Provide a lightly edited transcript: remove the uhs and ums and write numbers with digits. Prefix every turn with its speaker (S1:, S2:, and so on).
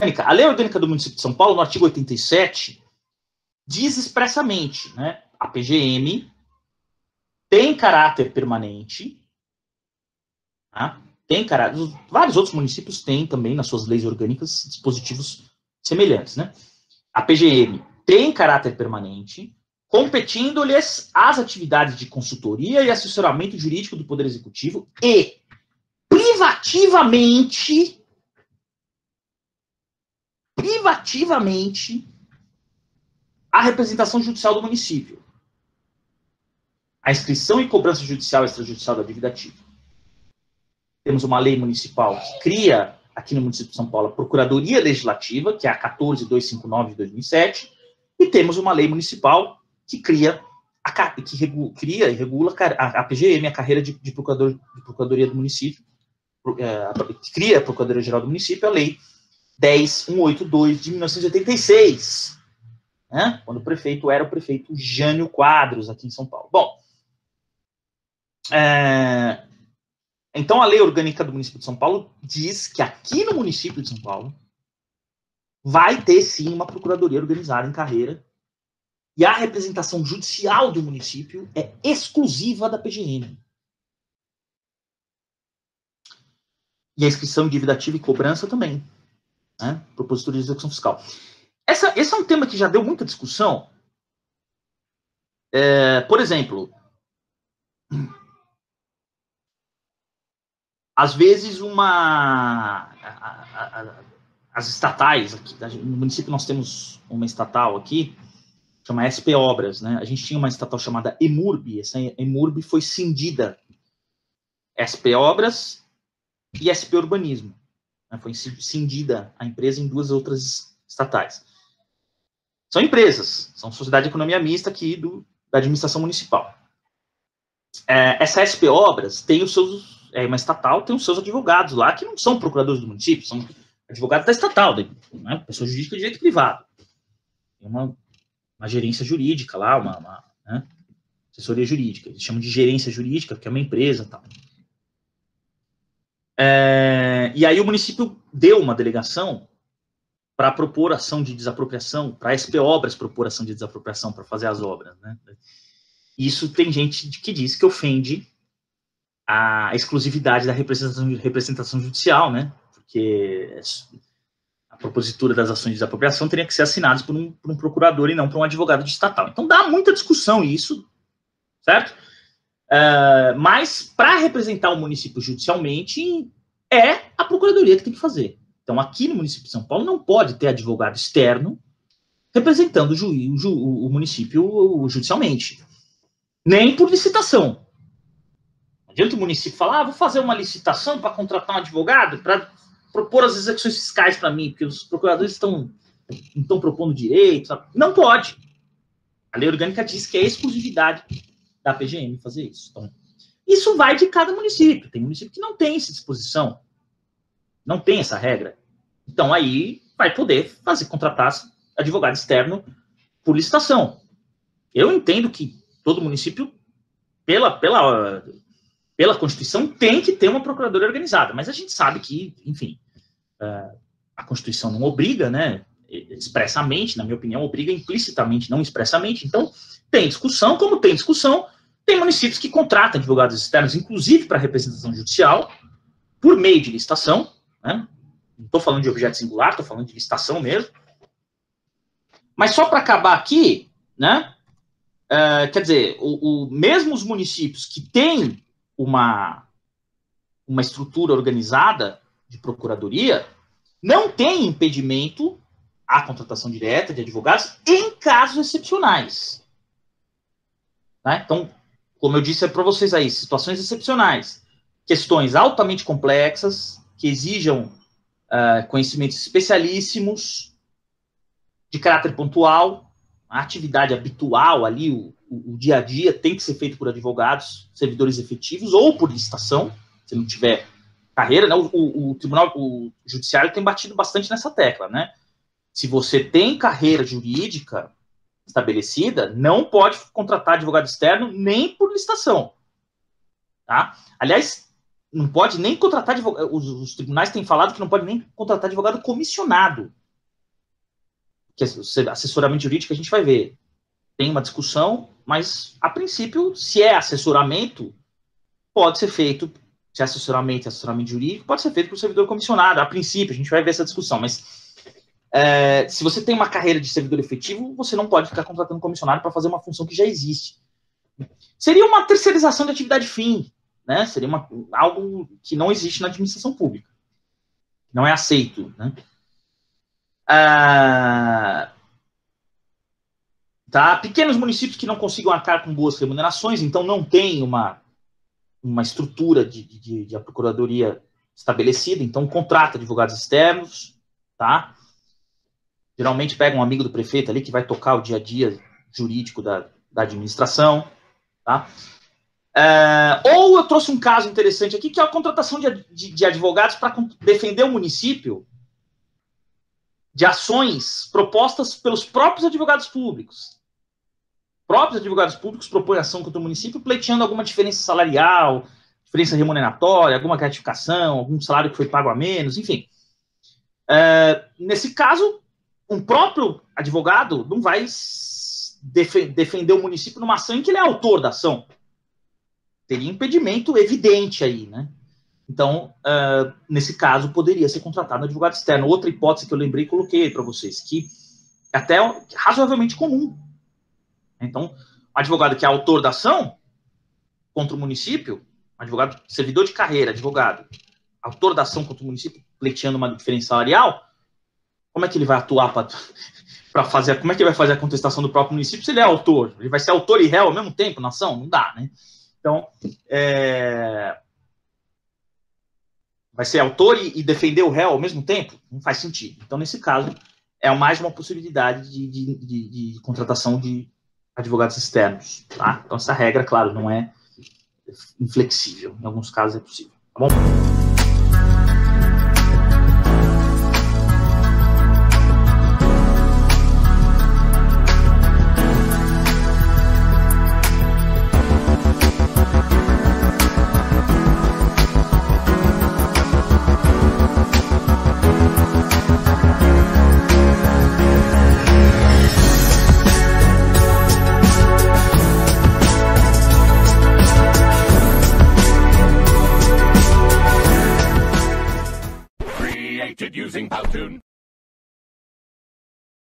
S1: A Lei Orgânica do Município de São Paulo, no artigo 87, diz expressamente, né, a PGM tem caráter permanente, tá? Tem caráter, vários outros municípios têm também nas suas leis orgânicas dispositivos semelhantes, né? A PGM tem caráter permanente, competindo-lhes as atividades de consultoria e assessoramento jurídico do Poder Executivo e privativamente a representação judicial do município, a inscrição e cobrança judicial e extrajudicial da dívida ativa. Temos uma lei municipal que cria, aqui no município de São Paulo, a Procuradoria Legislativa, que é a 14259 de 2007, e temos uma lei municipal que cria e regula a PGM, a carreira de Procuradoria do município, que cria a Procuradoria-Geral do município, a lei 10.182 de 1986, né, quando o prefeito era o prefeito Jânio Quadros, aqui em São Paulo. Bom, então a Lei Orgânica do Município de São Paulo diz que aqui no município de São Paulo vai ter sim uma procuradoria organizada em carreira e a representação judicial do município é exclusiva da PGM. E a inscrição em dívida ativa e cobrança também, né, propositura de execução fiscal. Esse é um tema que já deu muita discussão. Por exemplo, às vezes as estatais aqui, no município nós temos uma estatal aqui, chama SP Obras, né? A gente tinha uma estatal chamada EMURB, essa EMURB foi cindida, SP Obras e SP Urbanismo, né? Foi cindida a empresa em duas outras estatais. São empresas, são sociedade de economia mista aqui da administração municipal. Essa SP Obras tem os seus, uma estatal, tem os seus advogados lá, que não são procuradores do município, são advogados da estatal, né? Pessoa jurídica de direito privado. Tem uma gerência jurídica lá, né, assessoria jurídica. Eles chamam de gerência jurídica, que é uma empresa e tal. E aí o município deu uma delegação para propor ação de desapropriação, para a SP Obras propor ação de desapropriação para fazer as obras, né? Isso tem gente que diz que ofende a exclusividade da representação judicial, né? Porque a propositura das ações de desapropriação teria que ser assinadas por um procurador e não por um advogado de estatal. Então dá muita discussão isso, certo? Mas para representar o município judicialmente é a procuradoria que tem que fazer. Então aqui no município de São Paulo não pode ter advogado externo representando o município judicialmente, nem por licitação. Não adianta o município falar, vou fazer uma licitação para contratar um advogado para propor as execuções fiscais para mim, porque os procuradores não estão propondo direito, sabe? Não pode. A lei orgânica diz que é exclusividade da PGM fazer isso. Então, isso vai de cada município. Tem município que não tem essa disposição, não tem essa regra. Então, aí vai poder contratar advogado externo por licitação. Eu entendo que todo município, pela Constituição, tem que ter uma procuradoria organizada, mas a gente sabe que, enfim, a Constituição não obriga, né, expressamente, na minha opinião, obriga implicitamente, não expressamente. Então, tem discussão, como tem discussão, tem municípios que contratam advogados externos, inclusive para representação judicial, por meio de licitação, né? Não estou falando de objeto singular, estou falando de licitação mesmo. Mas só para acabar aqui, né, quer dizer, mesmo os municípios que têm uma estrutura organizada de procuradoria, não tem impedimento à contratação direta de advogados em casos excepcionais. Né? Então, como eu disse para vocês aí, situações excepcionais, questões altamente complexas, que exijam conhecimentos especialíssimos, de caráter pontual, a atividade habitual ali, o dia a dia, tem que ser feito por advogados, servidores efetivos, ou por licitação, se não tiver carreira, né? O judiciário tem batido bastante nessa tecla, né? Se você tem carreira jurídica estabelecida, não pode contratar advogado externo nem por licitação, tá? Aliás, não pode nem contratar advogado. Os tribunais têm falado que não pode nem contratar advogado comissionado. Que assessoramento jurídico a gente vai ver. Tem uma discussão, mas, a princípio, se é assessoramento, pode ser feito, se é assessoramento jurídico, pode ser feito por servidor comissionado. A princípio, a gente vai ver essa discussão, mas se você tem uma carreira de servidor efetivo, você não pode ficar contratando comissionado para fazer uma função que já existe. Seria uma terceirização de atividade fim, né? Seria algo que não existe na administração pública. Não é aceito, né? Pequenos municípios que não consigam arcar com boas remunerações, então não tem uma estrutura de a procuradoria estabelecida, então contrata advogados externos, tá? Geralmente pega um amigo do prefeito ali que vai tocar o dia a dia jurídico da administração, tá? Ou eu trouxe um caso interessante aqui, que é a contratação de advogados para defender o município de ações propostas pelos próprios advogados públicos. Próprios advogados públicos propõem ação contra o município pleiteando alguma diferença salarial, diferença remuneratória, alguma gratificação, algum salário que foi pago a menos, enfim. Nesse caso, um próprio advogado não vai defender o município numa ação em que ele é autor da ação. Teria impedimento evidente aí, né? Então, nesse caso, poderia ser contratado um advogado externo. Outra hipótese que eu lembrei e coloquei para vocês, que é até razoavelmente comum. Então, um advogado que é autor da ação contra o município, um advogado, servidor de carreira, advogado, autor da ação contra o município, pleiteando uma diferença salarial, como é que ele vai atuar para fazer, como é que ele vai fazer a contestação do próprio município se ele é autor? Ele vai ser autor e réu ao mesmo tempo na ação? Não dá, né? Então, vai ser autor e defender o réu ao mesmo tempo? Não faz sentido. Então, nesse caso, é mais uma possibilidade de contratação de advogados externos, tá? Então, essa regra, claro, não é inflexível. Em alguns casos é possível, tá bom?
S2: Using Powtoon.